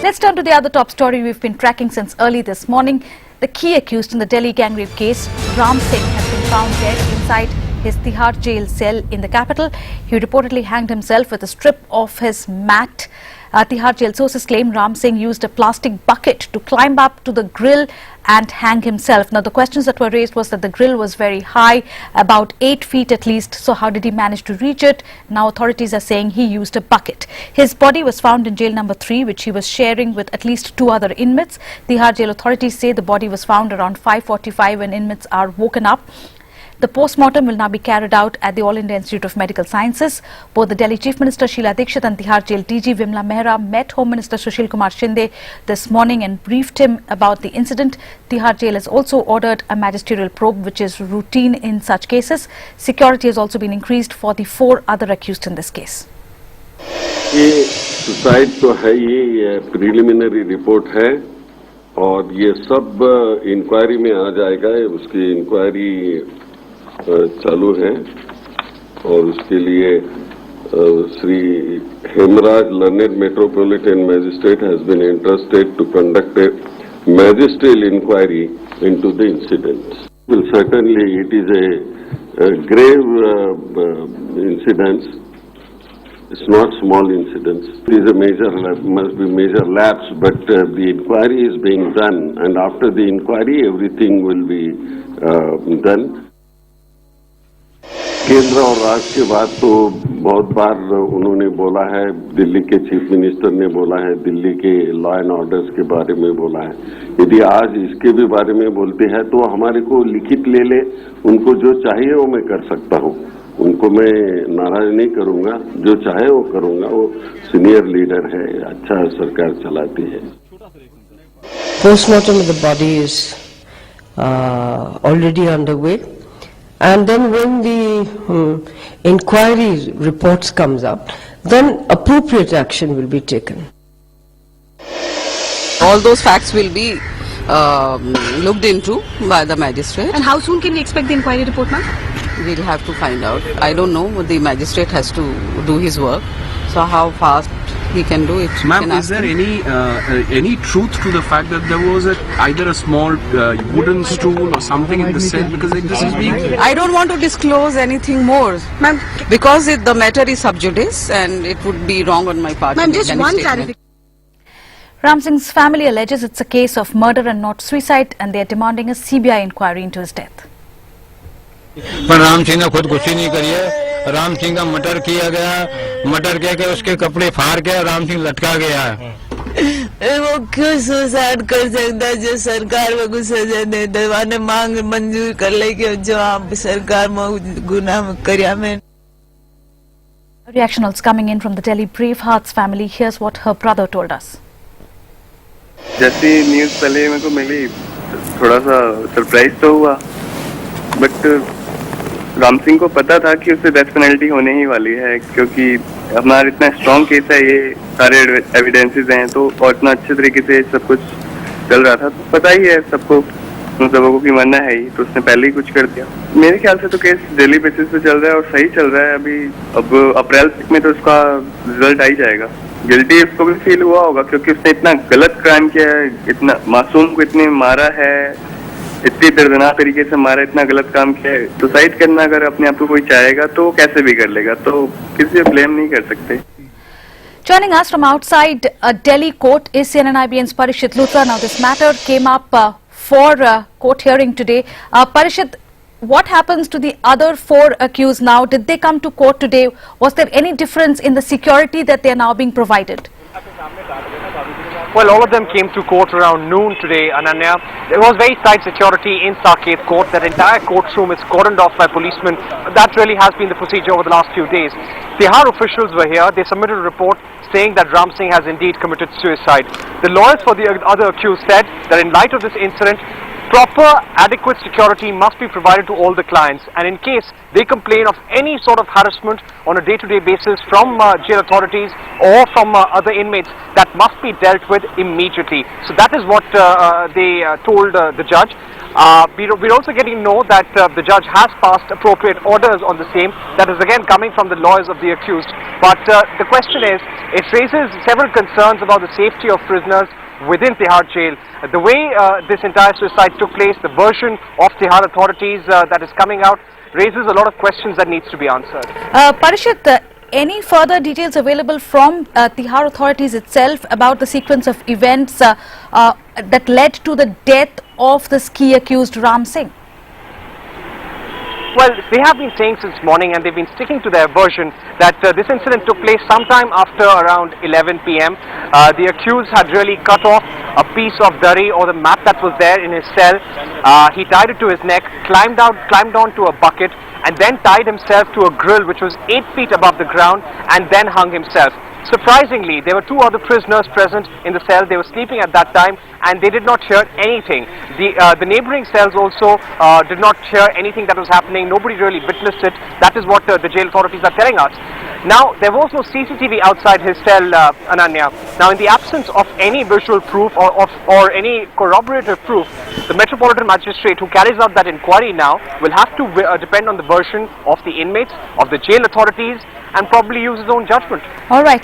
Let's turn to the other top story we've been tracking since early this morning. The key accused in the Delhi gang rape case, Ram Singh, has been found dead inside his Tihar jail cell in the capital. He reportedly hanged himself with a strip off his mat. Tihar jail sources claim Ram Singh used a plastic bucket to climb up to the grill and hang himself. Now, the questions that were raised was that the grill was very high, about 8 feet at least. So how did he manage to reach it? Now authorities are saying he used a bucket. His body was found in jail number 3, which he was sharing with at least 2 other inmates. Tihar jail authorities say the body was found around 5:45 when inmates are woken up. The post-mortem will now be carried out at the All India Institute of Medical Sciences. Both the Delhi Chief Minister Sheila Dikshit and Tihar Jail DG Vimla Mehra met Home Minister Sushil Kumar Shinde this morning and briefed him about the incident. Tihar Jail has also ordered a magisterial probe, which is routine in such cases. Security has also been increased for the 4 other accused in this case. ये suicide तो है, ये preliminary report है और ये सब inquiry में आ जाएगा. उसकी इंक्वायरी चालू है और उसके लिए Shri Hemraj learned metropolitan magistrate has been interested to conduct a magisterial inquiry into the incidents. Well, certainly it is a grave incident. It's not small incidents. It is a major, must be major lapse, but the inquiry is being done, and after the inquiry, everything will be done. केंद्र और राज्य की बात तो बहुत बार उन्होंने बोला है, दिल्ली के चीफ मिनिस्टर ने बोला है, दिल्ली के लॉ एंड ऑर्डर्स के बारे में बोला है. यदि आज इसके भी बारे में बोलते हैं तो हमारे को लिखित ले ले, उनको जो चाहिए वो मैं कर सकता हूँ, उनको मैं नाराज नहीं करूंगा, जो चाहे वो करूंगा. वो सीनियर लीडर है, अच्छा सरकार चलाती है. Postmortem of the body is already underway, and then when the inquiry reports comes up, then appropriate action will be taken. All those facts will be looked into by the magistrate. And how soon can we expect the inquiry report, ma'am? We'll have to find out. I don't know. The magistrate has to do his work. So how fast he can do it? Ma'am, is there any truth to the fact that there was either a small wooden stool or something in the cell? Because this is being... I don't want to disclose anything more, ma'am, because the matter is sub judice and it would be wrong on my part. Ma'am, just one clarification. Ram Singh's family alleges it's a case of murder and not suicide, and they are demanding a CBI inquiry into his death. पर राम सिंह ने खुदकुशी नहीं करी है. राम सिंह का murder किया गया, murder करके उसके कपड़े फाड़ के राम सिंह लटका गया है. वो क्यों सुसाइड कर सकता है? जो सरकार में कुछ सजा दे दीवाने मांग मंजूर कर ले कि जो आप सरकार में गुनाह करिया में. Reaction also coming in from the Delhi Bravehearts family. Here's what her brother told us. जैसी न्यूज़ पहले मेरे को मिली, थोड़ा सा सरप्राइज तो हुआ, बट राम सिंह को पता था कि उससे डेथ पेनल्टी होने ही वाली है, क्योंकि हमारा इतना स्ट्रॉन्ग केस है, ये सारे एविडेंसेस हैं, तो और इतना अच्छे तरीके से सब कुछ चल रहा था, तो पता ही है सबको, उन सबको कि मरना है ही, तो उसने पहले ही कुछ कर दिया. मेरे ख्याल से तो केस डेली बेसिस पे चल रहा है और सही चल रहा है. अभी अब अप्रैल में तो उसका रिजल्ट आ ही जाएगा. गिल्टी उसको भी फील हुआ होगा, क्योंकि उसने इतना गलत क्राइम किया है, इतना मासूम को इतने मारा है, इतनी दर्दनाक तरीके से मारा, इतना गलत काम किया है. सुसाइड करना अगर अपने आप को कोई चाहेगा तो कैसे भी कर लेगा, तो किसी को ब्लेम नहीं कर सकते. Joining us from outside Delhi court is CNN-IBN's Parishit Luthra. Now, this matter came up for court hearing today. Parishit, what happens to the other 4 accused now? Did they come to court today? Was there any difference in the security that they are now being provided? Well, all of them came to court around noon today, Ananya. There was very tight security in Saket Court. That entire courtroom is cordoned off by policemen. That really has been the procedure over the last few days. Tihar officials were here. They submitted a report saying that Ram Singh has indeed committed suicide. The lawyers for the other accused said that in light of this incident, proper, adequate security must be provided to all the clients, and in case they complain of any sort of harassment on a day-to-day basis from jail authorities or from other inmates, that must be dealt with immediately. So that is what they told the judge. We're also getting to know that the judge has passed appropriate orders on the same. That is again coming from the lawyers of the accused. But the question is, it raises several concerns about the safety of prisoners within Tihar jail. The way this entire suicide took place, the version of Tihar authorities that is coming out, raises a lot of questions that needs to be answered. Parishit, any further details available from Tihar authorities itself about the sequence of events that led to the death of this key accused Ram Singh? Well, they have been saying since morning, and they've been sticking to their version that this incident took place sometime after around 11 p.m. The accused had really cut off a piece of dari or the mat that was there in his cell. He tied it to his neck, climbed onto a bucket, and then tied himself to a grill which was 8 feet above the ground, and then hung himself. Surprisingly, there were two other prisoners present in the cell. They were sleeping at that time, and they did not hear anything. The neighboring cells also did not hear anything that was happening. Nobody really witnessed it. That is what the jail authorities are telling us. Now, there was no CCTV outside his cell, Ananya. Now, in the absence of any visual proof or any corroborative proof, the Metropolitan Magistrate who carries out that inquiry now will have to depend on the version of the inmates, of the jail authorities, and probably use his own judgment. All right.